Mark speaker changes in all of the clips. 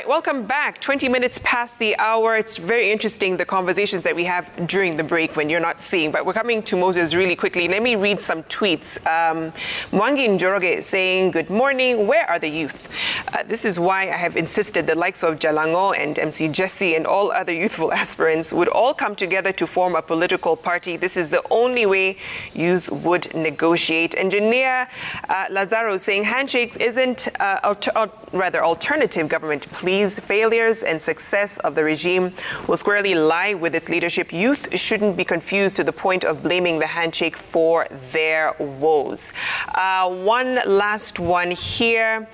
Speaker 1: right, welcome back. 20 minutes past the hour. It's very interesting, the conversations that we have during the break when you're not seeing. But we're coming to Moses really quickly. Let me read some tweets. Mwangi Njoroge saying, good morning. Where are the youth? This is why I have insisted the likes of Jalango and MC Jesse and all other youthful aspirants would all come together to form a political party. This is the only way youth would negotiate. Engineer Lazaro saying, handshakes isn't alternative government. Please, failures and success of the regime will squarely lie with its leadership. Youth shouldn't be confused to the point of blaming the handshake for their woes. One last one here.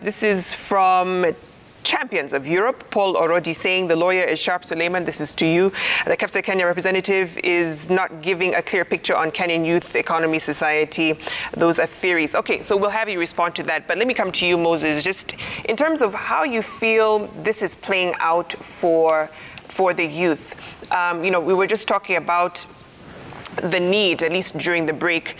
Speaker 1: This is from Champions of Europe, Paul Orodi saying, the lawyer is Sharp Suleiman. This is to you. The Capsa Kenya representative is not giving a clear picture on Kenyan youth economy, society. Those are theories. Okay, so we'll have you respond to that. But let me come to you, Moses, just in terms of how you feel this is playing out for the youth. You know, we were just talking about the need, at least during the break,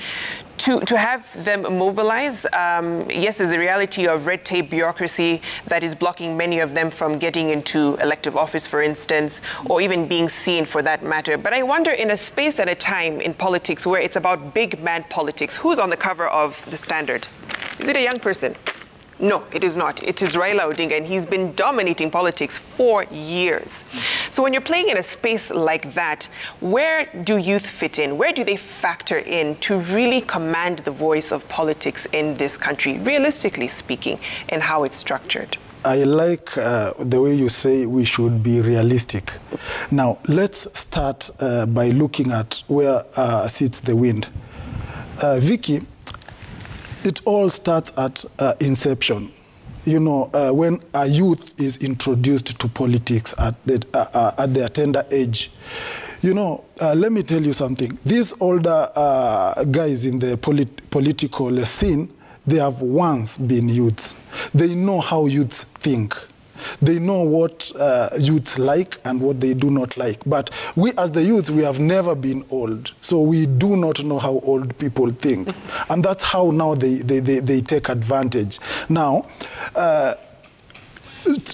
Speaker 1: to have them mobilize. Yes, there's a reality of red tape bureaucracy that is blocking many of them from getting into elective office, for instance, or even being seen for that matter. But I wonder, in a space at a time in politics where it's about big mad politics, who's on the cover of the Standard? Is it a young person? No, it is not. It is Raila Odinga, and he's been dominating politics for years. So when you're playing in a space like that, where do youth fit in? Where do they factor in to really command the voice of politics in this country, realistically speaking, and how it's structured?
Speaker 2: I like the way you say we should be realistic. Now, let's start by looking at where sits the wind. Vicky, it all starts at inception. You know, when a youth is introduced to politics at their tender age. You know, let me tell you something. These older guys in the political scene, they have once been youths. They know how youths think. They know what youths like and what they do not like. But we, as the youth, we have never been old. So we do not know how old people think. And that's how now they take advantage. Now,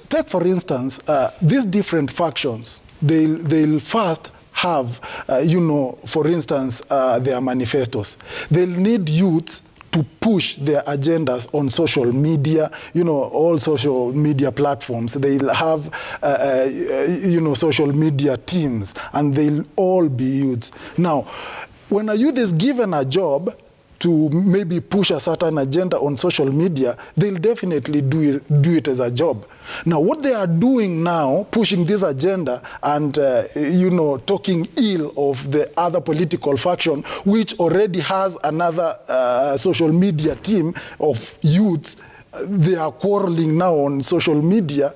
Speaker 2: take, for instance, these different factions. They'll first have, you know, for instance, their manifestos. They'll need youth to push their agendas on social media, you know, all social media platforms. They'll have, you know, social media teams, and they'll all be youths. Now, when a youth is given a job to maybe push a certain agenda on social media, they'll definitely do it as a job. Now, what they are doing now, pushing this agenda and, you know, talking ill of the other political faction, which already has another social media team of youths, they are quarreling now on social media.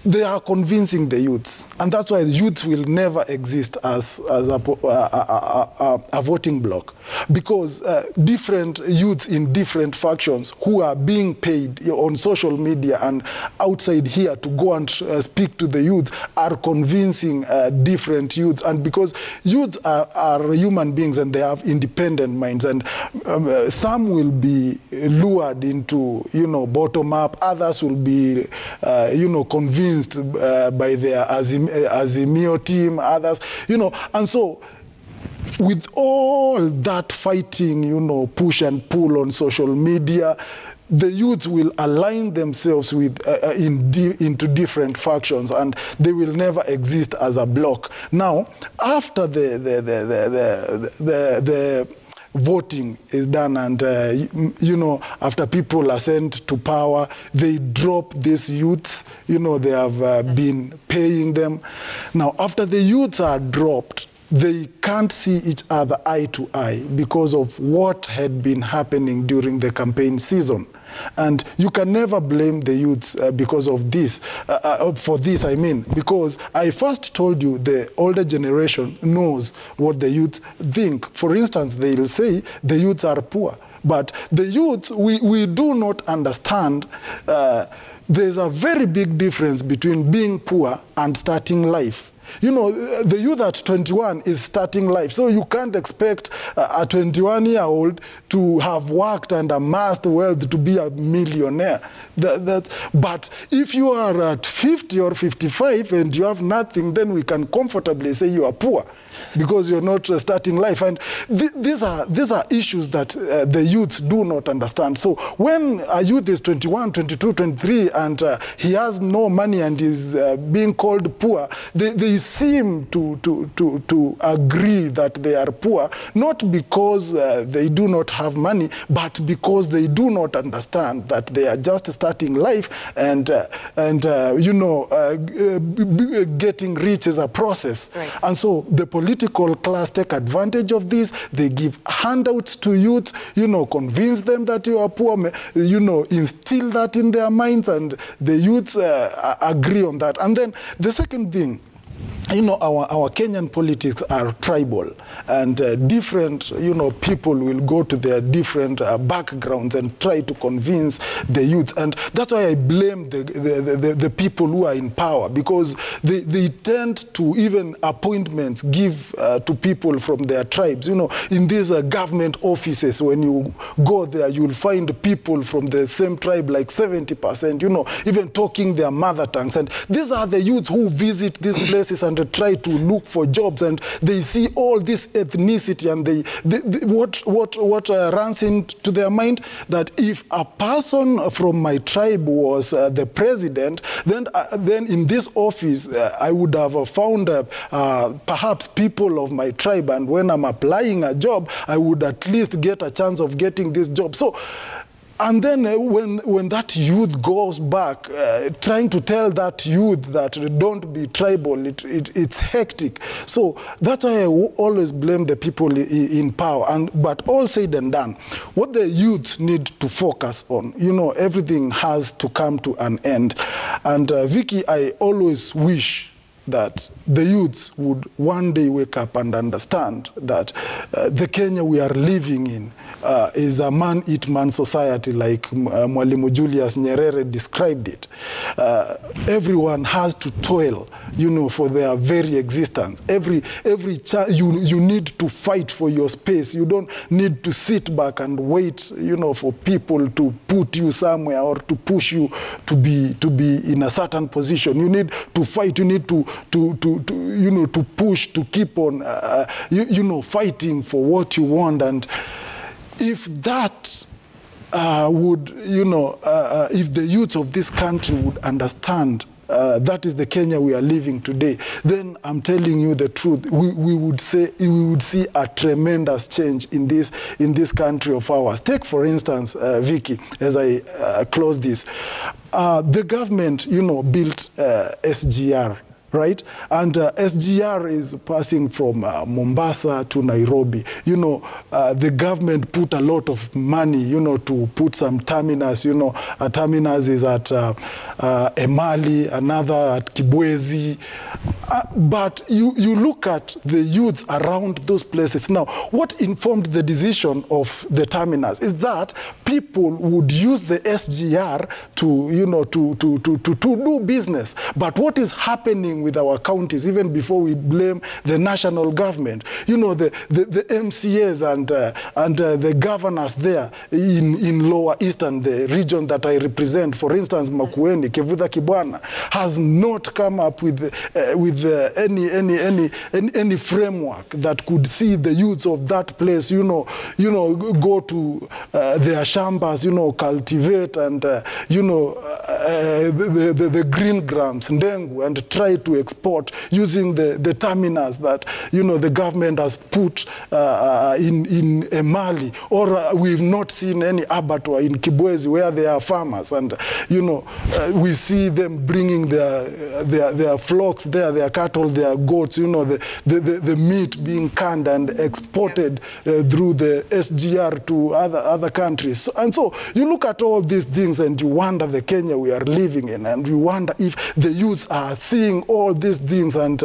Speaker 2: They are convincing the youths. And that's why youth will never exist as a voting bloc. Because different youths in different factions who are being paid on social media and outside here to go and speak to the youth are convincing different youths. And because youths are human beings and they have independent minds, and some will be lured into, you know, bottom up, others will be, you know, convinced by their Azimio team, others, you know, and so with all that fighting, you know, push and pull on social media, the youth will align themselves with into different factions, and they will never exist as a bloc. Now, after the voting is done and, you know, after people are sent to power, they drop these youths. You know, they have been paying them. Now, after the youths are dropped, they can't see each other eye to eye because of what had been happening during the campaign season. And you can never blame the youths because of this. For this, I mean, because I first told you the older generation knows what the youth think. For instance, they'll say the youths are poor. But the youths, we do not understand. There's a very big difference between being poor and starting life. You know, the youth at 21 is starting life. So you can't expect a 21-year-old to have worked and amassed wealth to be a millionaire. But if you are at 50 or 55 and you have nothing, then we can comfortably say you are poor because you're not starting life. And these are issues that the youth do not understand. So when a youth is 21, 22, 23, and he has no money and is being called poor, they seem to agree that they are poor, not because they do not have money, but because they do not understand that they are just starting life, and you know, getting rich is a process. Right. And so the political class take advantage of this. They give handouts to youth, you know, convince them that you are poor, you know, instill that in their minds, and the youths agree on that. And then the second thing, you know, our Kenyan politics are tribal, and different, you know, people will go to their different backgrounds and try to convince the youth. And that's why I blame the people who are in power, because they tend to even appointments give to people from their tribes. You know, in these government offices, when you go there, you'll find people from the same tribe, like 70%, you know, even talking their mother tongues. And these are the youth who visit these places and try to look for jobs, and they see all this ethnicity, and what runs into their mind, that if a person from my tribe was the president, then in this office I would have found perhaps people of my tribe, and when I'm applying a job, I would at least get a chance of getting this job. So, and then when that youth goes back, trying to tell that youth that don't be tribal, it's hectic. So that's why I always blame the people in power. But all said and done, what the youth need to focus on, you know, everything has to come to an end. And Vicky, I always wish that the youths would one day wake up and understand that the Kenya we are living in is a man-eat-man society, like Mwalimu Julius Nyerere described it. Everyone has to toil, you know, for their very existence. You need to fight for your space. You don't need to sit back and wait, you know, for people to put you somewhere or to push you to be in a certain position. You need to fight. You need to you know, to push, to keep on, you know, fighting for what you want. And if that would, you know, if the youth of this country would understand that is the Kenya we are living today, then I'm telling you the truth, we would see a tremendous change in this country of ours. Take, for instance, Vicky, as I close this, the government, you know, built SGR. Right? And SGR is passing from Mombasa to Nairobi. You know, the government put a lot of money, you know, to put some terminus. You know, a terminus is at Emali, another at Kibwezi. But you look at the youth around those places. Now, what informed the decision of the terminus is that people would use the SGR to, you know, to do business. But what is happening with our counties, even before we blame the national government, you know, the MCAs and the governors there in Lower Eastern, the region that I represent, for instance, Makueni, Kivutha Kibwana, has not come up with any framework that could see the youths of that place, you know, go to their shambas, you know, cultivate and you know, the green grams, ndengu, and try to export using the terminals that, you know, the government has put in Emali, or we've not seen any abattoir in Kibwezi where there are farmers, and you know, we see them bringing their flocks there, their cattle, their goats, you know, the meat being canned and exported through the SGR to other countries. And so you look at all these things and you wonder the Kenya we are living in, and you wonder if the youths are seeing all these things, and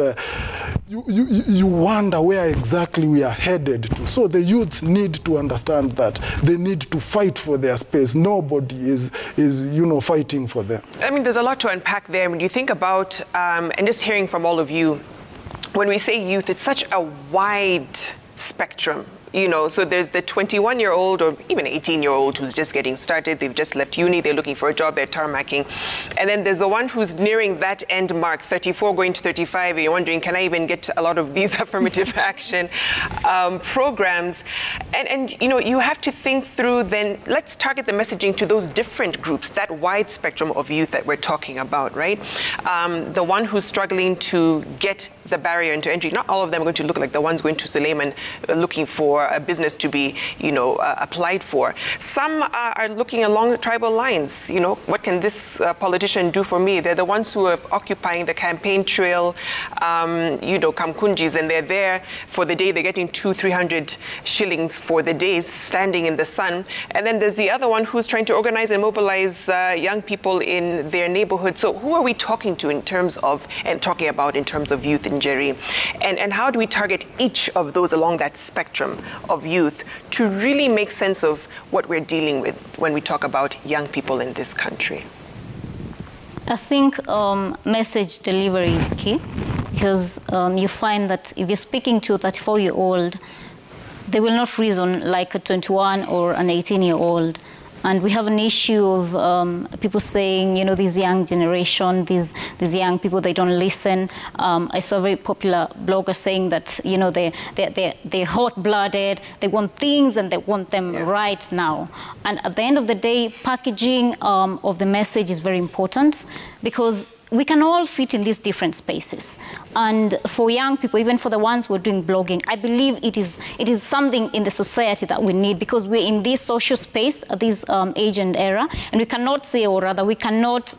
Speaker 2: you wonder where exactly we are headed to. So the youths need to understand that they need to fight for their space. Nobody is you know, fighting for them.
Speaker 1: I mean, there's a lot to unpack there. When you think about, and just hearing from all of you, when we say youth, it's such a wide spectrum. You know, so there's the 21-year-old or even 18-year-old who's just getting started. They've just left uni. They're looking for a job. They're tarmacking. And then there's the one who's nearing that end mark, 34 going to 35. And you're wondering, can I even get a lot of these affirmative action programs? And, you know, you have to think through then, let's target the messaging to those different groups, that wide spectrum of youth that we're talking about, right? The one who's struggling to get the barrier into entry. Not all of them are going to look like the ones going to Suleiman looking for a business to be, you know, applied for. Some are looking along tribal lines. You know, what can this politician do for me? They're the ones who are occupying the campaign trail, you know, Kamkunjis, and they're there for the day. They're getting 200-300 shillings for the days, standing in the sun. And then there's the other one who's trying to organize and mobilize young people in their neighborhood. So who are we talking to in terms of, and talking about in terms of youth in Njeri? And how do we target each of those along that spectrum of youth to really make sense of what we're dealing with when we talk about young people in this country?
Speaker 3: I think message delivery is key, because you find that if you're speaking to a 34-year-old, they will not reason like a 21 or an 18-year-old. And we have an issue of people saying, you know, this young generation, these young people, they don't listen. I saw a very popular blogger saying that, you know, they're hot-blooded, they want things and they want them right now. And at the end of the day, packaging of the message is very important, because we can all fit in these different spaces. And for young people, even for the ones who are doing blogging, I believe it is something in the society that we need, because we're in this social space at this age and era, and we cannot say, or rather, we cannot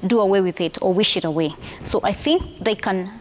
Speaker 3: do away with it or wish it away. So I think they can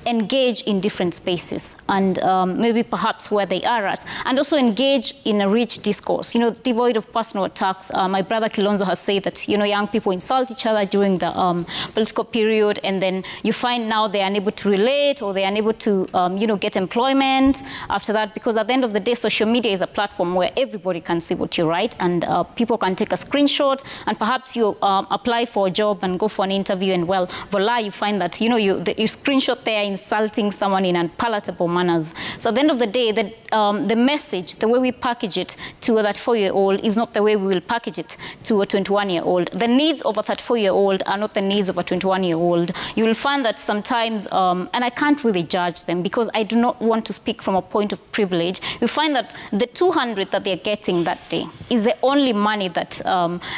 Speaker 3: engage in different spaces and maybe perhaps where they are at, and also engage in a rich discourse, you know, devoid of personal attacks. My brother Kilonzo has said that, you know, young people insult each other during the political period, and then you find now they are unable to relate, or they are unable to, you know, get employment after that, because at the end of the day, social media is a platform where everybody can see what you write, and people can take a screenshot, and perhaps you apply for a job and go for an interview, and well, voila, you find that, you know, you screenshot there insulting someone in unpalatable manners. So at the end of the day, the message, the way we package it to a 34-year-old is not the way we will package it to a 21-year-old. The needs of a 34-year-old are not the needs of a 21-year-old. You will find that sometimes, and I can't really judge them because I do not want to speak from a point of privilege, you find that the 200 that they're getting that day is the only money that,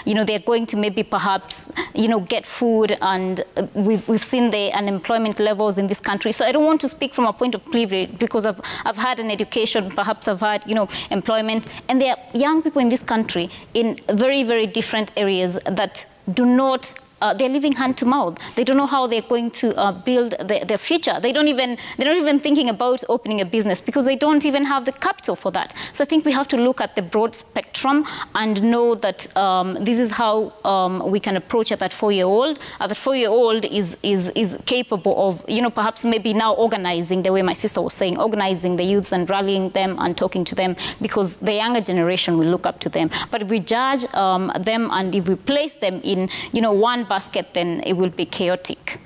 Speaker 3: you know, they're going to maybe perhaps, you know, get food, and we've seen the unemployment levels in this country. So I don't want to speak from a point of privilege, because I've had an education, perhaps I've had, you know, employment, and there are young people in this country in very, very different areas that do not, they're living hand to mouth. They don't know how they're going to build their future. They're not even thinking about opening a business because they don't even have the capital for that. So I think we have to look at the broad spectrum and know that this is how we can approach a 34-year-old. A 34-year-old is capable of, you know, perhaps maybe now organizing, the way my sister was saying, organizing the youths and rallying them and talking to them, because the younger generation will look up to them. But if we judge them and if we place them in, you know, one basket, then it will be chaotic.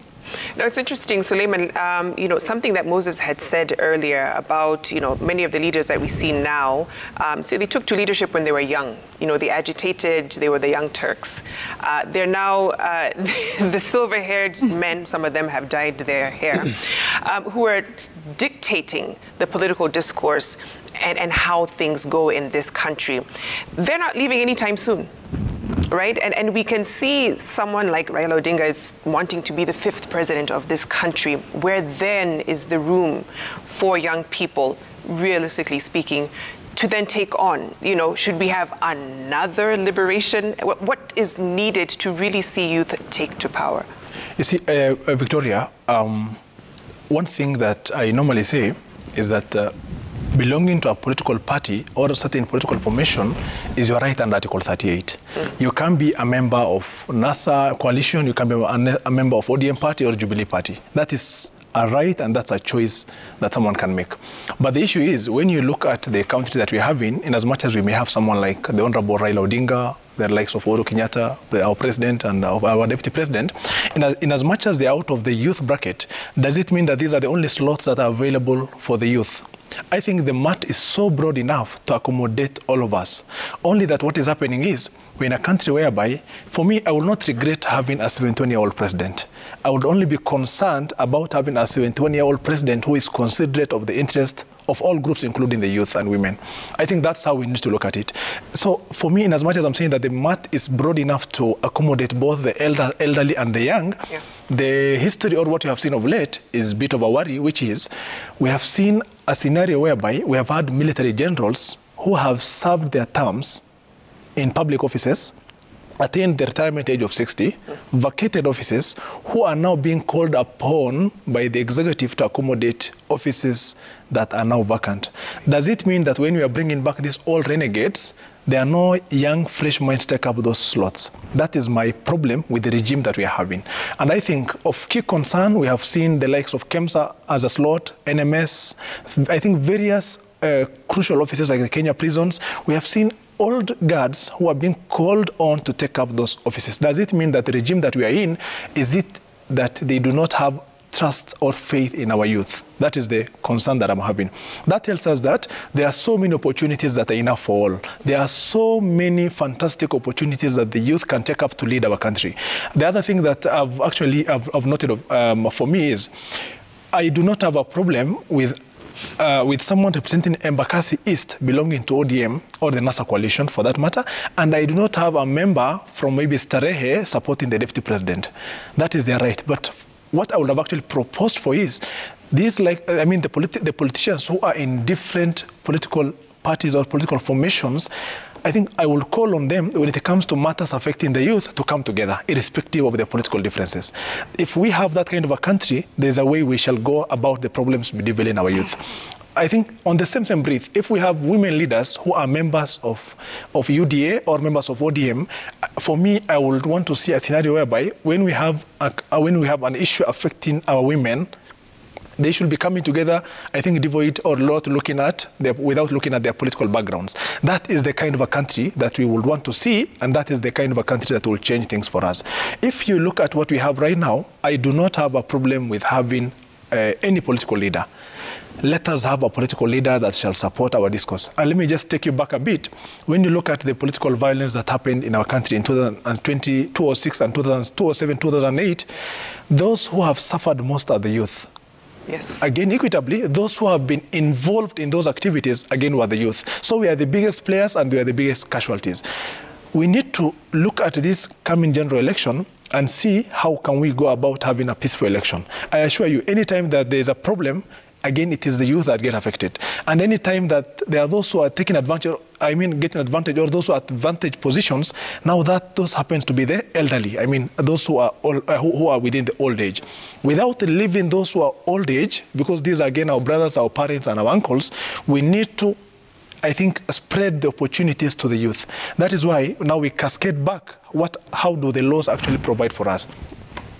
Speaker 1: Now, it's interesting, Suleiman, you know, something that Moses had said earlier about, you know, many of the leaders that we see now, so they took to leadership when they were young. You know, they agitated, they were the young Turks. They're now the silver-haired men, some of them have dyed their hair, who are dictating the political discourse and how things go in this country. They're not leaving anytime soon. Right? And we can see someone like Raila Odinga is wanting to be the 5th president of this country. Where then is the room for young people, realistically speaking, to then take on? You know, should we have another liberation? What is needed to really see youth take to power?
Speaker 4: You see, Victoria, one thing that I normally say is that belonging to a political party or a certain political formation is your right under Article 38. You can be a member of NASA coalition, you can be a member of ODM party or Jubilee party. That is a right and that's a choice that someone can make. But the issue is, when you look at the country that we're having, in as much as we may have someone like the Honorable Raila Odinga, the likes of Uhuru Kenyatta, our president and our deputy president, in as much as they're out of the youth bracket, does it mean that these are the only slots that are available for the youth? I think the mat is so broad enough to accommodate all of us. Only that what is happening is, we're in a country whereby, for me, I will not regret having a 71-year-old president. I would only be concerned about having a 71-year-old president who is considerate of the interest of all groups, including the youth and women. I think that's how we need to look at it. So for me, in as much as I'm saying that the mat is broad enough to accommodate both the elderly and the young, the history or what we have seen of late is a bit of a worry, which is we have seen a scenario whereby we have had military generals who have served their terms in public offices, attained the retirement age of 60, vacated offices, who are now being called upon by the executive to accommodate offices that are now vacant. Does it mean that when we are bringing back these old renegades, there are no young, fresh minds to take up those slots? That is my problem with the regime that we are having. And I think of key concern, we have seen the likes of KEMSA as a slot, NMS, I think various crucial offices like the Kenya prisons. We have seen old guards who are being called on to take up those offices. Does it mean that the regime that we are in, is it that they do not have trust or faith in our youth? That is the concern that I'm having. That tells us that there are so many opportunities that are enough for all. There are so many fantastic opportunities that the youth can take up to lead our country. The other thing that I've noted for me is, I do not have a problem with someone representing Embakasi East belonging to ODM or the NASA coalition for that matter, and I do not have a member from maybe Starehe supporting the deputy president. That is their right. But what I would have actually proposed for is, these, like, I mean, the politicians who are in different political parties or political formations, I think I will call on them when it comes to matters affecting the youth to come together, irrespective of their political differences. If we have that kind of a country, there's a way we shall go about the problems bedeviling our youth. I think on the same breath, if we have women leaders who are members of UDA or members of ODM, for me, I would want to see a scenario whereby when we have an issue affecting our women, they should be coming together, I think, devoid or not looking at without looking at their political backgrounds. That is the kind of a country that we would want to see, and that is the kind of a country that will change things for us. If you look at what we have right now, I do not have a problem with having any political leader. Let us have a political leader that shall support our discourse. And let me just take you back a bit. When you look at the political violence that happened in our country in 2020, 2006 and 2007, 2008, those who have suffered most are the youth.
Speaker 1: Yes.
Speaker 4: Again, equitably, those who have been involved in those activities, again, were the youth. So we are the biggest players and we are the biggest casualties. We need to look at this coming general election and see how can we go about having a peaceful election. I assure you, anytime that there is a problem, again, it is the youth that get affected. And any time that there are those who are taking advantage, I mean, getting advantage, or those who are at advantage positions, now that those happens to be the elderly. I mean, those who are who are within the old age. Without leaving those who are old age, because these are, again, our brothers, our parents, and our uncles, we need to, I think, spread the opportunities to the youth. That is why now we cascade back. How do the laws actually provide for us?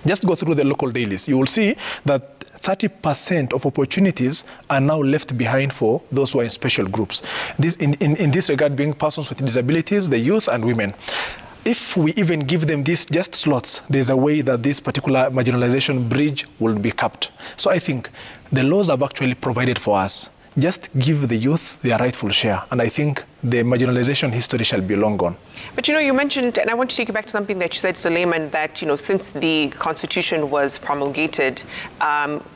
Speaker 4: Just go through the local dailies. You will see that 30% of opportunities are now left behind for those who are in special groups. This, in this regard, being persons with disabilities, the youth and women. If we even give them these just slots, there's a way that this particular marginalization bridge will be capped. So I think the laws have actually provided for us. Just give the youth their rightful share. And I think the marginalization history shall be long gone.
Speaker 1: But, you know, you mentioned, and I want to take you back to something that you said, Suleiman, that, you know, since the Constitution was promulgated,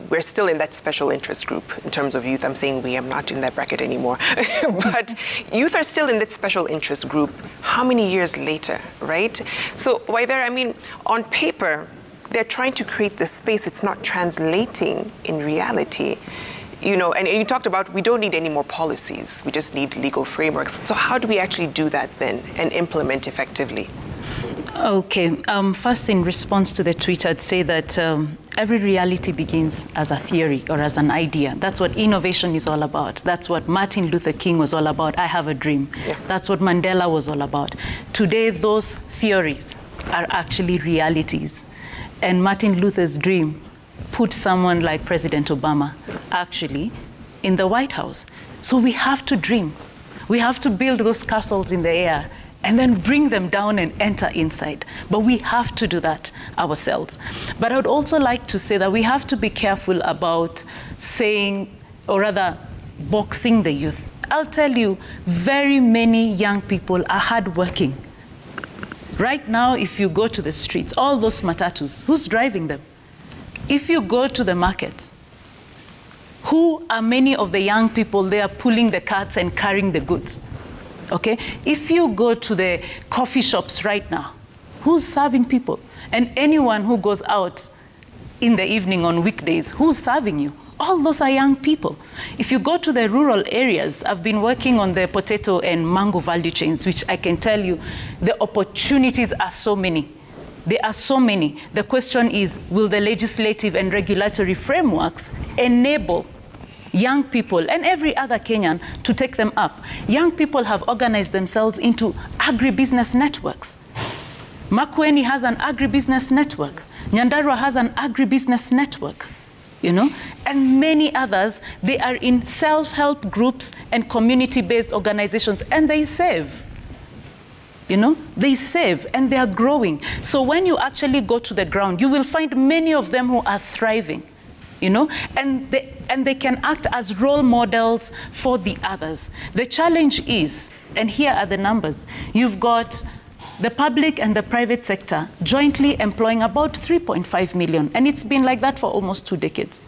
Speaker 1: we're still in that special interest group in terms of youth. I'm saying we, am not in that bracket anymore. But youth are still in that special interest group. How many years later, right? So whether, I mean, on paper, they're trying to create the space. It's not translating in reality. You know, and you talked about we don't need any more policies. We just need legal frameworks. So how do we actually do that then and implement effectively?
Speaker 5: Okay. First, in response to the tweet, I'd say that every reality begins as a theory or as an idea. That's what innovation is all about. That's what Martin Luther King was all about. I have a dream. Yeah. That's what Mandela was all about. Today, those theories are actually realities. And Martin Luther's dream put someone like President Obama actually in the White House. So we have to dream. We have to build those castles in the air and then bring them down and enter inside. But we have to do that ourselves. But I would also like to say that we have to be careful about saying, or rather, boxing the youth. I'll tell you, very many young people are hardworking. Right now, if you go to the streets, all those matatus, who's driving them? If you go to the markets, who are many of the young people there pulling the carts and carrying the goods? Okay? If you go to the coffee shops right now, who's serving people? And anyone who goes out in the evening on weekdays, who's serving you? All those are young people. If you go to the rural areas, I've been working on the potato and mango value chains, which I can tell you, the opportunities are so many. There are so many. The question is, will the legislative and regulatory frameworks enable young people and every other Kenyan to take them up? Young people have organized themselves into agribusiness networks. Makueni has an agribusiness network. Nyandarua has an agribusiness network. You know, and many others, they are in self-help groups and community-based organizations, and they save. You know, they save and they are growing. So when you actually go to the ground, you will find many of them who are thriving, you know, and they can act as role models for the others. The challenge is, and here are the numbers, you've got the public and the private sector jointly employing about 3.5 million, and it's been like that for almost 2 decades.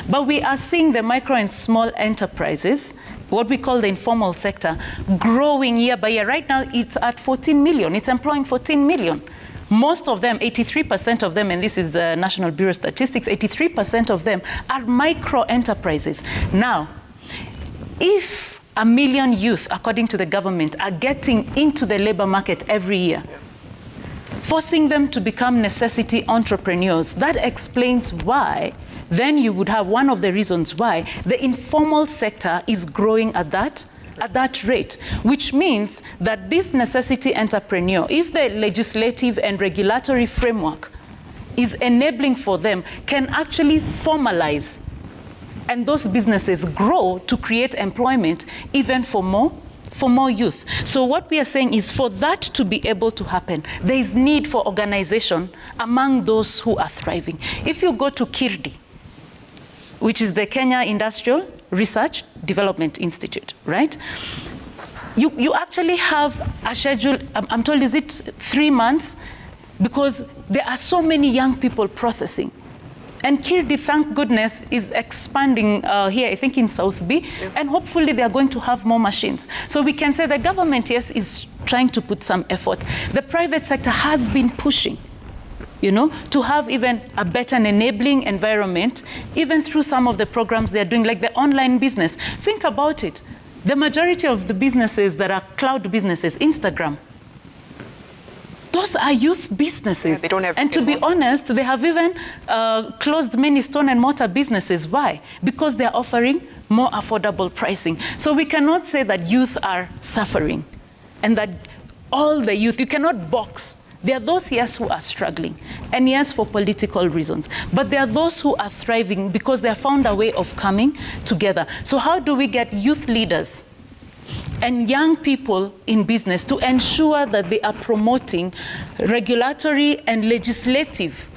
Speaker 5: But we are seeing the micro and small enterprises, what we call the informal sector, growing year by year. Right now, it's at 14 million. It's employing 14 million. Most of them, 83% of them, and this is the National Bureau of Statistics, 83% of them are micro enterprises. Now, if 1 million youth, according to the government, are getting into the labor market every year, forcing them to become necessity entrepreneurs, that explains why then you would have one of the reasons why the informal sector is growing at that rate, which means that this necessity entrepreneur, if the legislative and regulatory framework is enabling for them, can actually formalize, and those businesses grow to create employment even for more youth. So what we are saying is, for that to be able to happen, there is need for organization among those who are thriving. If you go to KIRDI, which is the Kenya Industrial Research Development Institute, right? You actually have a schedule, I'm told, is it 3 months? Because there are so many young people processing. And KIRDI, thank goodness, is expanding here, I think in South B, and hopefully they are going to have more machines. So we can say the government, yes, is trying to put some effort. The private sector has been pushing, you know, to have even a better enabling environment, even through some of the programs they're doing, like the online business. Think about it. The majority of the businesses that are cloud businesses, Instagram, those are youth businesses.
Speaker 1: Yeah, they don't have,
Speaker 5: and to be honest, they have even closed many stone and mortar businesses. Why? Because they're offering more affordable pricing. So we cannot say that youth are suffering and that all the youth, you cannot box. There are those, yes, who are struggling, and yes, for political reasons. But there are those who are thriving because they have found a way of coming together. So how do we get youth leaders and young people in business to ensure that they are promoting regulatory and legislative,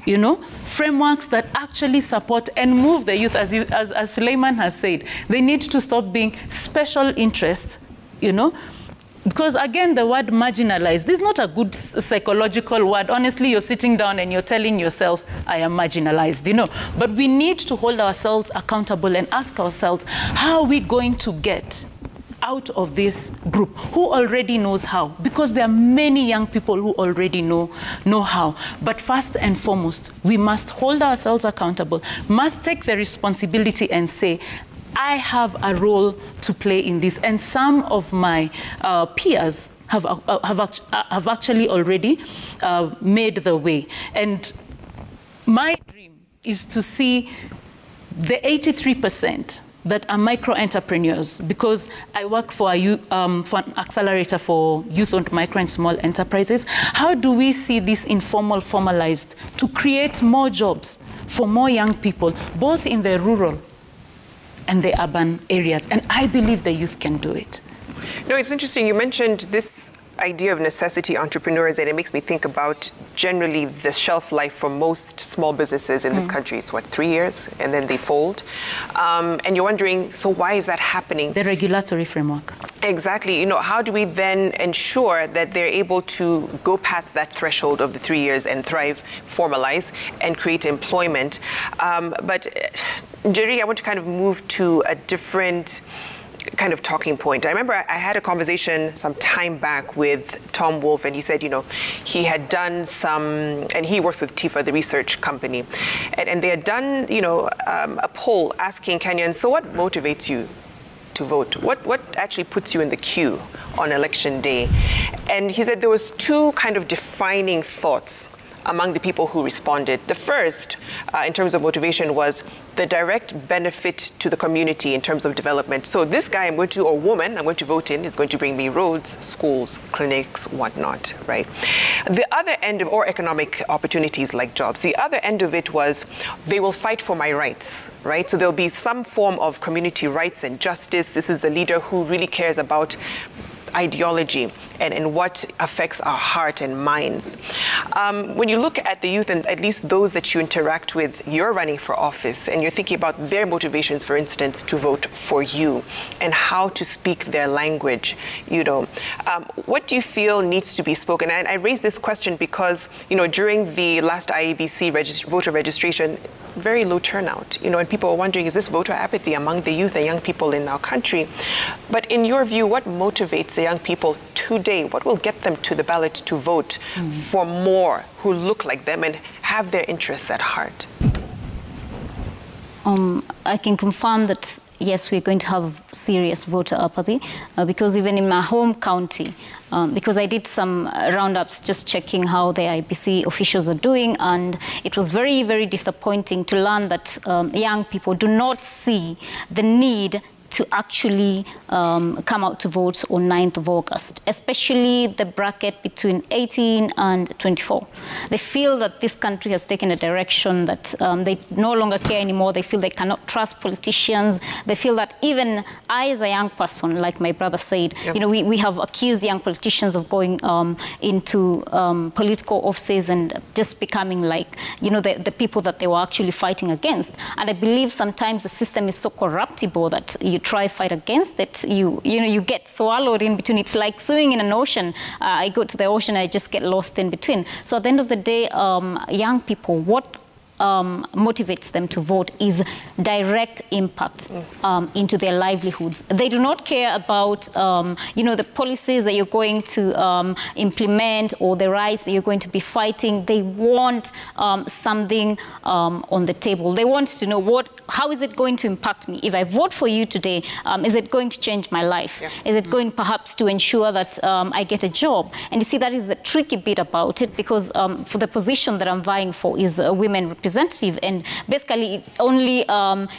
Speaker 5: you know, frameworks that actually support and move the youth, as Suleiman has said? They need to stop being special interest, you know, because again, the word marginalized, this is not a good psychological word. Honestly, you're sitting down and you're telling yourself, I am marginalized, you know. But we need to hold ourselves accountable and ask ourselves, how are we going to get out of this group? Who already knows how? Because there are many young people who already know how. But first and foremost, we must hold ourselves accountable, must take the responsibility and say, I have a role to play in this. And some of my peers have actually already made the way. And my dream is to see the 83% that are micro entrepreneurs, because I work for for an accelerator for youth-owned micro and small enterprises. How do we see this informal formalized to create more jobs for more young people, both in the rural and the urban areas. And I believe the youth can do it.
Speaker 1: No, it's interesting. You mentioned this idea of necessity entrepreneurs, and it makes me think about generally the shelf life for most small businesses in this country. It's what, 3 years, and then they fold. And you're wondering, so why is that happening?
Speaker 5: The regulatory framework.
Speaker 1: Exactly. You know, how do we then ensure that they're able to go past that threshold of the 3 years and thrive, formalize, and create employment? But Jerry, I want to kind of move to a different kind of talking point. I remember I had a conversation some time back with Tom Wolfe, and he said, you know, he had done some, and he works with TIFA, the research company, and they had done, you know, a poll asking Kenyans, so what motivates you to vote? What actually puts you in the queue on election day? And he said there was two kind of defining thoughts among the people who responded. The first, in terms of motivation, was the direct benefit to the community in terms of development. So this guy or woman I'm going to vote in is going to bring me roads, schools, clinics, whatnot, right? The other end or economic opportunities like jobs. The other end of it was they will fight for my rights, right? So there'll be some form of community rights and justice. This is a leader who really cares about ideology and what affects our heart and minds. When you look at the youth, and at least those that you interact with, you're running for office and you're thinking about their motivations, for instance, to vote for you and how to speak their language, you know, what do you feel needs to be spoken? And I raise this question because, you know, during the last IEBC voter registration, very low turnout, you know, and people are wondering, is this voter apathy among the youth and young people in our country? But in your view, what motivates the young people today? What will get them to the ballot to vote for more who look like them and have their interests at heart?
Speaker 3: I can confirm that, yes, we're going to have serious voter apathy because even in my home county, because I did some roundups just checking how the IEBC officials are doing, and it was very, very disappointing to learn that young people do not see the need to actually come out to vote on 9th of August, especially the bracket between 18 and 24. They feel that this country has taken a direction that they no longer care anymore. They feel they cannot trust politicians. They feel that even I, as a young person, like my brother said, you know, we have accused young politicians of going into political offices and just becoming like, you know, the people that they were actually fighting against. And I believe sometimes the system is so corruptible that you try fight against it, you know, you get swallowed in between. It's like swimming in an ocean. I go to the ocean, I just get lost in between. So at the end of the day, young people, what motivates them to vote is direct impact into their livelihoods. They do not care about, you know, the policies that you're going to implement or the rights that you're going to be fighting. They want something on the table. They want to know how is it going to impact me? If I vote for you today, is it going to change my life? Is it going perhaps to ensure that I get a job? And you see, that is the tricky bit about it, because for the position that I'm vying for is a women representative, and basically it only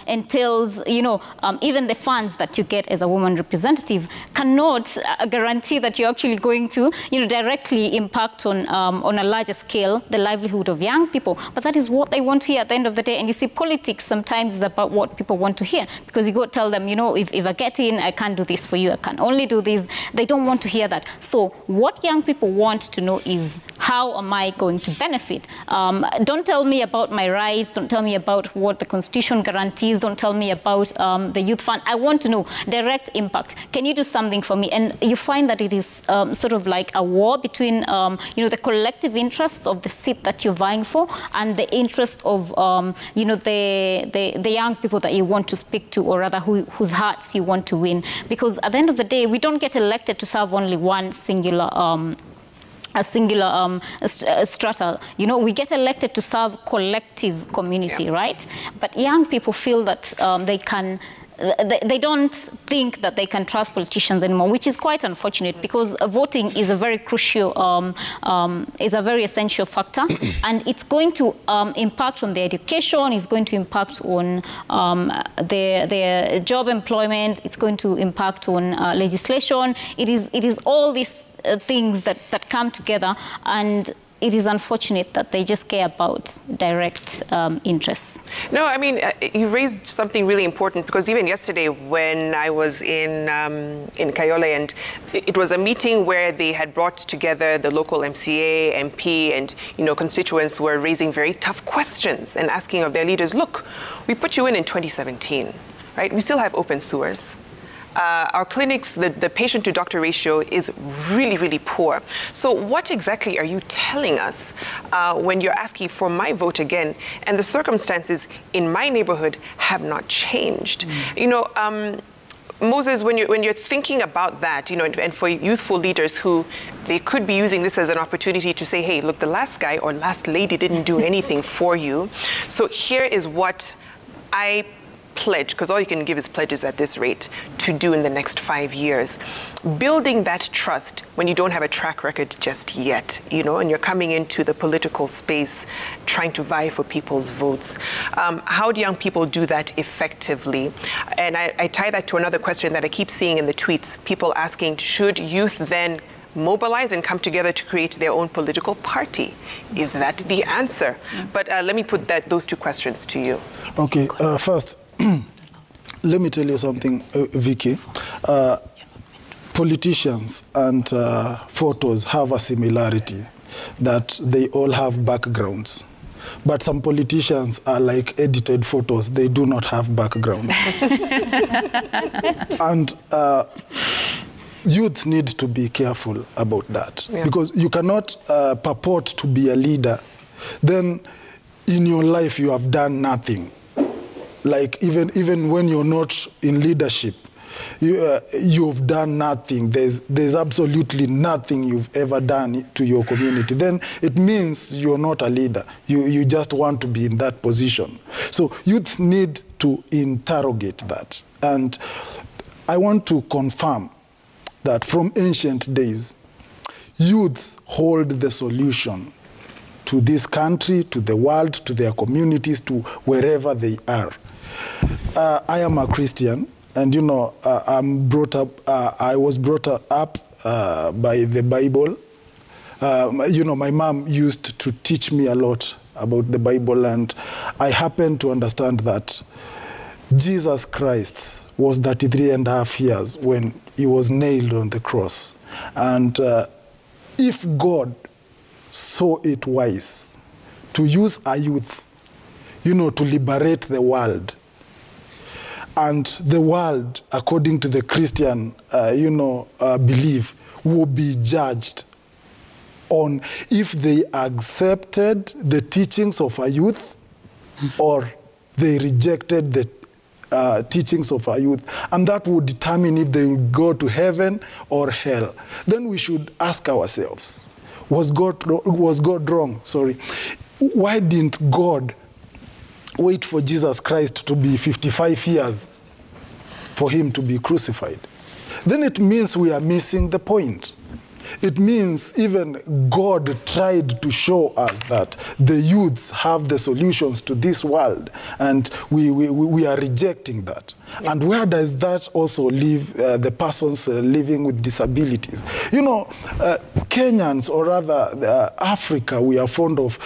Speaker 3: entails, you know, even the funds that you get as a woman representative cannot guarantee that you're actually going to, you know, directly impact on a larger scale the livelihood of young people. But that is what they want to hear at the end of the day. And you see, politics sometimes is about what people want to hear, because you go tell them, you know, if I get in, I can't do this for you, I can only do this. They don't want to hear that. So what young people want to know is, how am I going to benefit? Don't tell me about my rights, don't tell me about what the Constitution guarantees, don't tell me about the youth fund. I want to know direct impact. Can you do something for me? And you find that it is sort of like a war between, you know, the collective interests of the seat that you're vying for and the interest of, you know, the young people that you want to speak to, or rather whose hearts you want to win. Because at the end of the day, we don't get elected to serve only one singular strata. You know, we get elected to serve collective community, right? But young people feel that they don't think that they can trust politicians anymore, which is quite unfortunate, because voting is a very crucial, is a very essential factor, and it's going to impact on their education, it's going to impact on their job employment, it's going to impact on legislation. It is all these things that come together, and it is unfortunate that they just care about direct interests.
Speaker 1: No, I mean, you raised something really important, because even yesterday when I was in Kayole, and it was a meeting where they had brought together the local MCA, MP, and, you know, constituents who were raising very tough questions and asking of their leaders, look, we put you in 2017, right? We still have open sewers. Our clinics, the patient-to-doctor ratio is really, really poor. So what exactly are you telling us when you're asking for my vote again, and the circumstances in my neighborhood have not changed? You know, Moses, when you're thinking about that, you know, and for youthful leaders who they could be using this as an opportunity to say, hey, look, the last guy or last lady didn't do anything for you. So here is what I pledge, because all you can give is pledges at this rate, to do in the next 5 years. Building that trust when you don't have a track record just yet, you know, and you're coming into the political space trying to vie for people's votes. How do young people do that effectively? And I tie that to another question that I keep seeing in the tweets, people asking, should youth then mobilize and come together to create their own political party? Is that the answer? But let me put those two questions to you.
Speaker 2: Okay, first, let me tell you something, Vicky. Politicians and photos have a similarity, that they all have backgrounds. But some politicians are like edited photos. They do not have background. And youth need to be careful about that. Yeah. Because you cannot purport to be a leader, then in your life you have done nothing. Like even when you're not in leadership, you've done nothing. There's absolutely nothing you've ever done to your community. Then it means you're not a leader. You just want to be in that position. So youth need to interrogate that. And I want to confirm that from ancient days, youths hold the solution to this country, to the world, to their communities, to wherever they are. I am a Christian, and you know, I was brought up by the Bible. You know, my mom used to teach me a lot about the Bible, and I happen to understand that Jesus Christ was 33.5 years when he was nailed on the cross. And if God saw it wise to use a youth, you know, to liberate the world, and the world, according to the Christian, belief, will be judged on if they accepted the teachings of a youth or they rejected the teachings of a youth. And that would determine if they will go to heaven or hell. Then we should ask ourselves, was God wrong? Sorry. Why didn't God wait for Jesus Christ to be 55 years for him to be crucified? Then it means we are missing the point. It means even God tried to show us that the youths have the solutions to this world, and we are rejecting that. Yeah. And where does that also leave the persons living with disabilities? You know, Kenyans, or rather Africa, we are fond of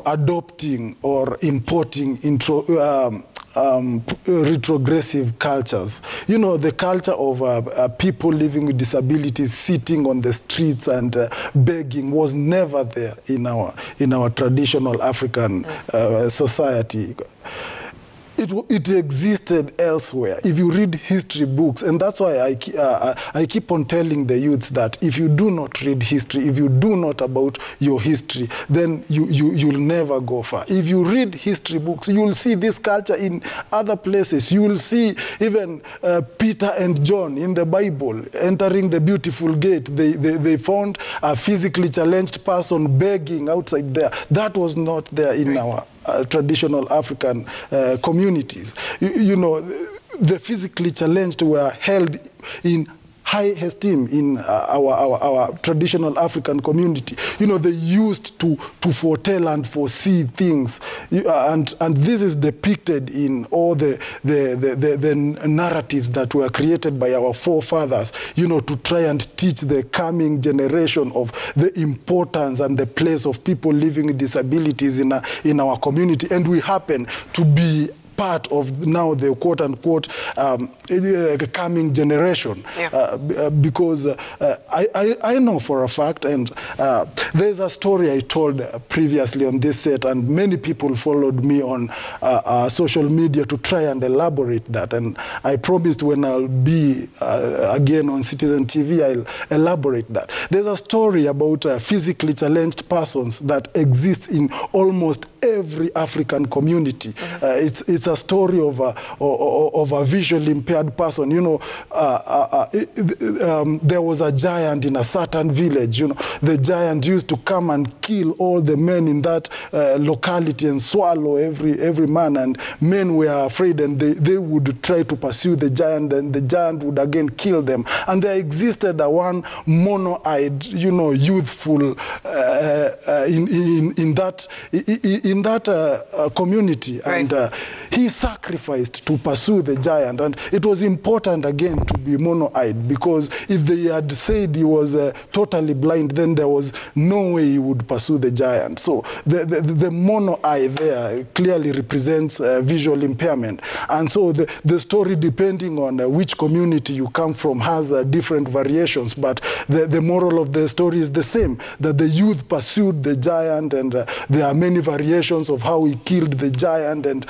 Speaker 2: adopting or importing retrogressive cultures. You know, the culture of people living with disabilities sitting on the streets and begging was never there in our traditional African society. It existed elsewhere. If you read history books, and that's why I keep on telling the youths that if you do not read history, if you do not about your history, then you'll never go far. If you read history books, you'll see this culture in other places. You will see even Peter and John in the Bible entering the beautiful gate. They found a physically challenged person begging outside there. That was not there in our traditional African communities. You know, the physically challenged were held in high esteem in our traditional African community. You know, they used to foretell and foresee things, and this is depicted in all the narratives that were created by our forefathers, you know, to try and teach the coming generation of the importance and the place of people living with disabilities in our community. And we happen to be part of now the quote-unquote coming generation. Yeah. Because I know for a fact, and there's a story I told previously on this set, and many people followed me on social media to try and elaborate that. And I promised when I'll be again on Citizen TV, I'll elaborate that. There's a story about physically challenged persons that exists in almost every African community. Mm-hmm. It's a story of a visually impaired person. You know, there was a giant in a certain village. You know, the giant used to come and kill all the men in that locality and swallow every man. And men were afraid, and they would try to pursue the giant, and the giant would again kill them. And there existed a one mono-eyed, you know, youthful in that community, right. And he sacrificed to pursue the giant. And it was important again to be mono-eyed, because if they had said he was totally blind, then there was no way he would pursue the giant. So the mono-eye there clearly represents visual impairment. And so the story, depending on which community you come from, has different variations, but the moral of the story is the same, that the youth pursued the giant, and there are many variations of how he killed the giant, and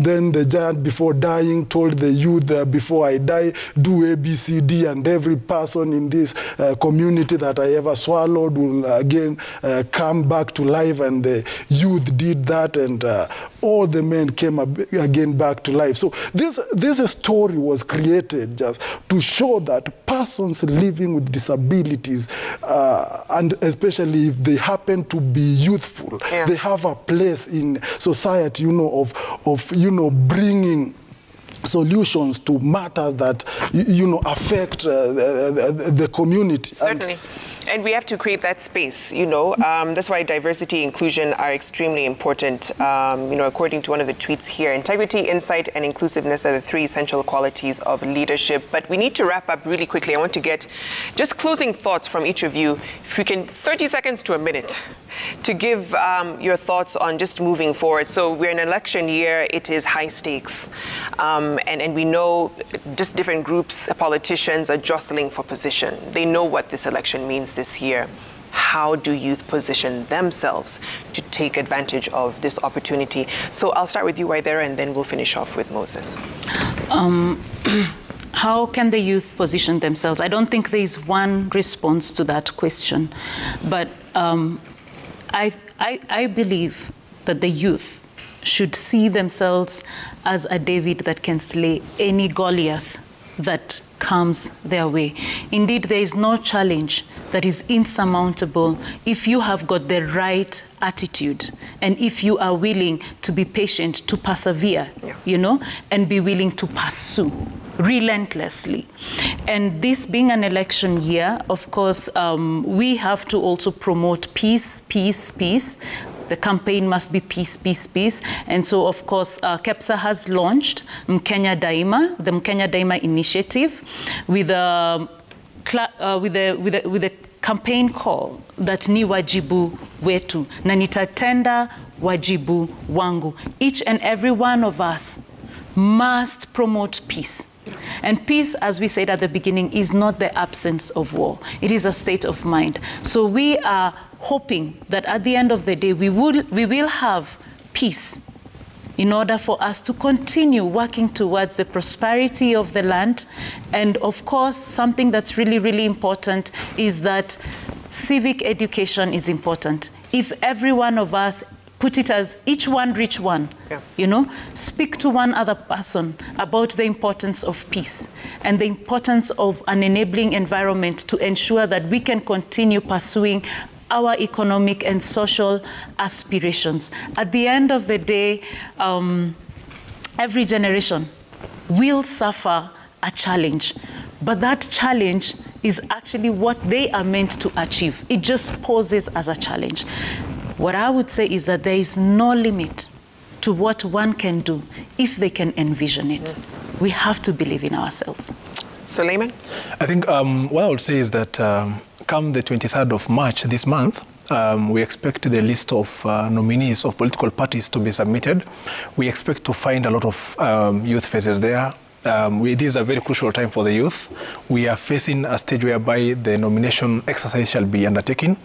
Speaker 2: then the giant, before dying, told the youth, before I die, do A, B, C, D, and every person in this community that I ever swallowed will again come back to life. And the youth did that, and all the men came again back to life. So this story was created just to show that persons living with disabilities, and especially if they happen to be youthful, yeah, they have a place in society, you know, of you know, bringing solutions to matters that, you know, affect the community.
Speaker 1: Certainly. And we have to create that space, you know. That's why diversity, inclusion are extremely important. You know, according to one of the tweets here, integrity, insight, and inclusiveness are the three essential qualities of leadership. But we need to wrap up really quickly. I want to get just closing thoughts from each of you. If we can, 30 seconds to a minute, to give your thoughts on just moving forward. So we're in an election year. It is high stakes. And we know just different groups, politicians are jostling for position. They know what this election means this year. How do youth position themselves to take advantage of this opportunity? So I'll start with you right there, and then we'll finish off with Moses.
Speaker 5: How can the youth position themselves? I don't think there is one response to that question, but I believe that the youth should see themselves as a David that can slay any Goliath that comes their way. Indeed, there is no challenge that is insurmountable if you have got the right attitude, and if you are willing to be patient, to persevere, yeah, you know, and be willing to pursue relentlessly. And this being an election year, of course, we have to also promote peace, peace, peace. The campaign must be peace, peace, peace. And so, of course, KEPSA has launched Mkenya Daima, the Mkenya Daima initiative, with a campaign call that ni wajibu wetu, na nitatenda wajibu wangu. Each and every one of us must promote peace. And peace, as we said at the beginning, is not the absence of war. It is a state of mind. So we are hoping that at the end of the day, we will have peace in order for us to continue working towards the prosperity of the land. And of course, something that's really, really important is that civic education is important. If every one of us put it as each one reach one, yeah, you know, speak to one other person about the importance of peace and the importance of an enabling environment to ensure that we can continue pursuing our economic and social aspirations. At the end of the day, every generation will suffer a challenge. But that challenge is actually what they are meant to achieve. It just poses as a challenge. What I would say is that there is no limit to what one can do if they can envision it. We have to believe in ourselves.
Speaker 1: Suleiman?
Speaker 4: I think what I would say is that come the 23rd of March this month, we expect the list of nominees of political parties to be submitted. We expect to find a lot of youth faces there. This is a very crucial time for the youth. We are facing a stage whereby the nomination exercise shall be undertaken,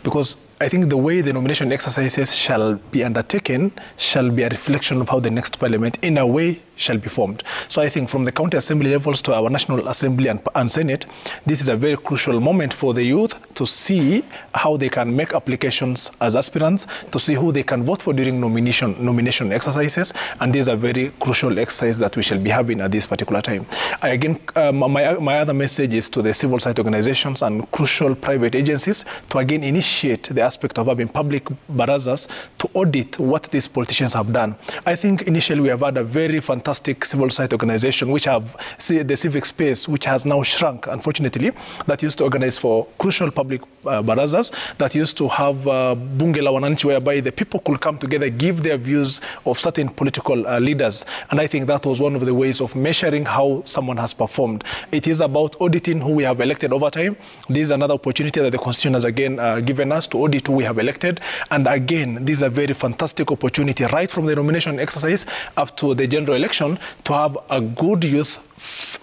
Speaker 4: because I think the way the nomination exercises shall be undertaken shall be a reflection of how the next parliament, in a way, shall be formed. So I think from the county assembly levels to our National Assembly and Senate, this is a very crucial moment for the youth to see how they can make applications as aspirants, to see who they can vote for during nomination exercises, and this is a very crucial exercise that we shall be having at this particular time. Again, my other message is to the civil society organizations and crucial private agencies to again initiate the aspect of having public barazas to audit what these politicians have done. I think initially we have had a very fantastic civil society organization which have the civic space, which has now shrunk, unfortunately, that used to organize for crucial public barazas, that used to have bunge la wananchi, whereby the people could come together, give their views of certain political leaders. And I think that was one of the ways of measuring how someone has performed. It is about auditing who we have elected over time. This is another opportunity that the Constitution has again given us to audit who we have elected. And again, this is a very fantastic opportunity, right from the nomination exercise up to the general election, to have a good youth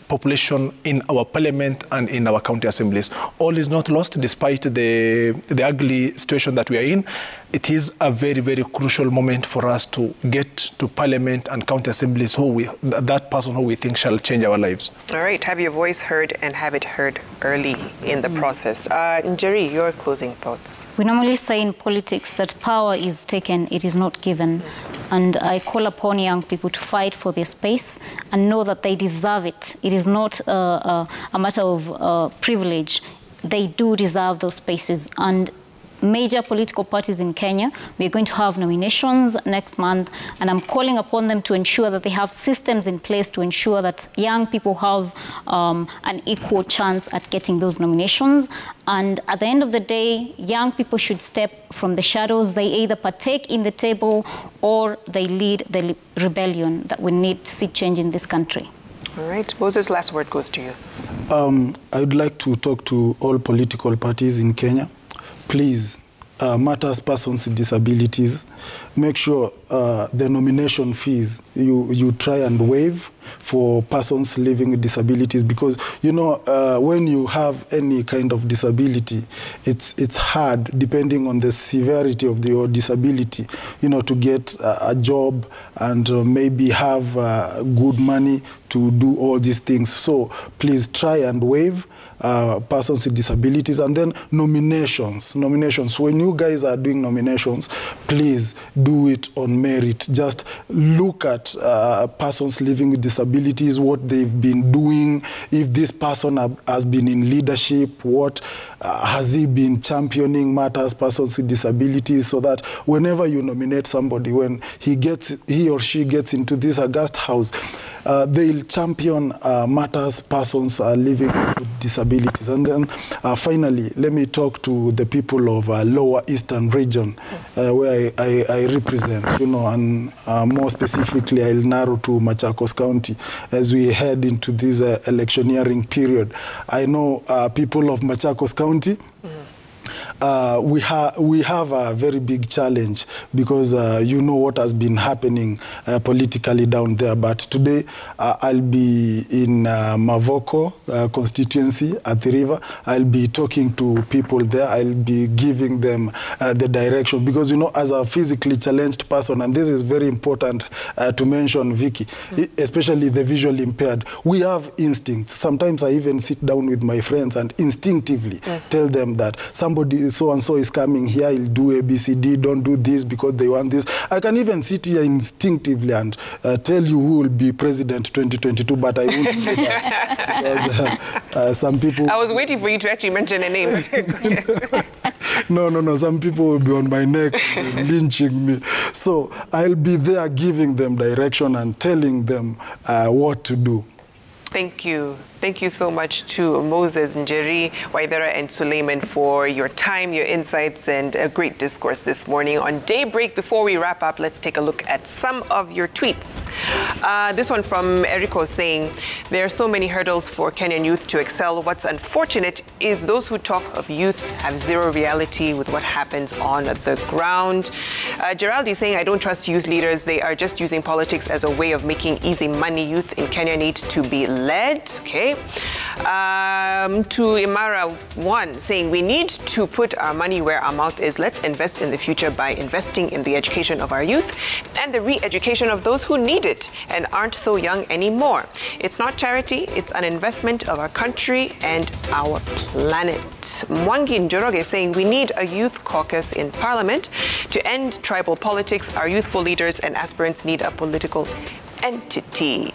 Speaker 4: population in our parliament and in our county assemblies. All is not lost despite the ugly situation that we are in. It is a very, very crucial moment for us to get to parliament and county assemblies that person who we think shall change our lives.
Speaker 1: All right, have your voice heard and have it heard early in the process. Njeri, your closing thoughts.
Speaker 3: We normally say in politics that power is taken, it is not given. And I call upon young people to fight for their space and know that they deserve it. It is not a matter of privilege. They do deserve those spaces. And major political parties in Kenya, we're going to have nominations next month, and I'm calling upon them to ensure that they have systems in place to ensure that young people have an equal chance at getting those nominations. And at the end of the day, young people should step from the shadows. They either partake in the table or they lead the rebellion that we need to see change in this country.
Speaker 1: All right, Moses, last word goes to you.
Speaker 2: I would like to talk to all political parties in Kenya. Please, matters persons with disabilities, make sure the nomination fees you try and waive for persons living with disabilities, because you know when you have any kind of disability, it's hard, depending on the severity of your disability, you know, to get a job and maybe have good money to do all these things. So please try and waive persons with disabilities. And then nominations. When you guys are doing nominations, please do it on merit. Just look at persons living with disabilities, what they've been doing, if this person has been in leadership, what has he been championing matters persons with disabilities, so that whenever you nominate somebody, when he or she gets into this august house, they'll champion matters persons living with disabilities. And then finally, let me talk to the people of Lower Eastern region, where I represent, you know, and more specifically, I'll narrow to Machakos County as we head into this electioneering period. I know people of Machakos County, we have a very big challenge, because you know what has been happening politically down there. But today I'll be in Mavoko constituency at the river. I'll be talking to people there. I'll be giving them the direction, because you know, as a physically challenged person, and this is very important to mention, Vicky, especially the visually impaired, we have instincts. Sometimes I even sit down with my friends and instinctively tell them that somebody so-and-so is coming here, he'll do ABCD, don't do this because they want this. I can even sit here instinctively and tell you who will be president 2022, but I won't do that. Because some people...
Speaker 1: I was waiting for you to actually mention a name.
Speaker 2: No. Some people will be on my neck lynching me. So I'll be there giving them direction and telling them what to do.
Speaker 1: Thank you. Thank you so much to Moses, Njeri, Waithera, and Suleiman for your time, your insights, and a great discourse this morning on Daybreak. Before we wrap up, let's take a look at some of your tweets. This one from Eriko saying, there are so many hurdles for Kenyan youth to excel. What's unfortunate is those who talk of youth have zero reality with what happens on the ground. Geraldi saying, I don't trust youth leaders. They are just using politics as a way of making easy money. Youth in Kenya need to be led. Okay. To Imara 1 saying, we need to put our money where our mouth is. Let's invest in the future by investing in the education of our youth and the re-education of those who need it and aren't so young anymore. It's not charity, it's an investment of our country and our planet. Mwangi Njoroge saying, we need a youth caucus in parliament to end tribal politics. Our youthful leaders and aspirants need a political entity.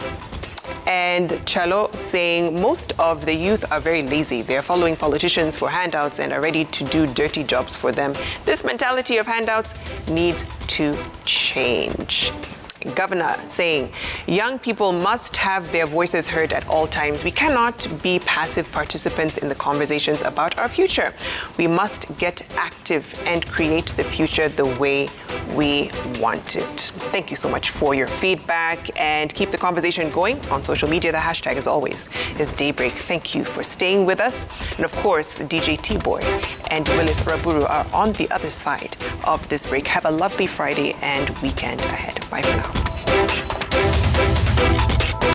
Speaker 1: And Chalo saying, most of the youth are very lazy. They're following politicians for handouts and are ready to do dirty jobs for them. This mentality of handouts needs to change. Governor saying, young people must have their voices heard at all times. We cannot be passive participants in the conversations about our future. We must get active and create the future the way we want it. Thank you so much for your feedback, and keep the conversation going on social media. The hashtag, as always, is Daybreak. Thank you for staying with us. And of course, DJ T-Boy and Willis Raburu are on the other side of this break. Have a lovely Friday and weekend ahead. Bye for now.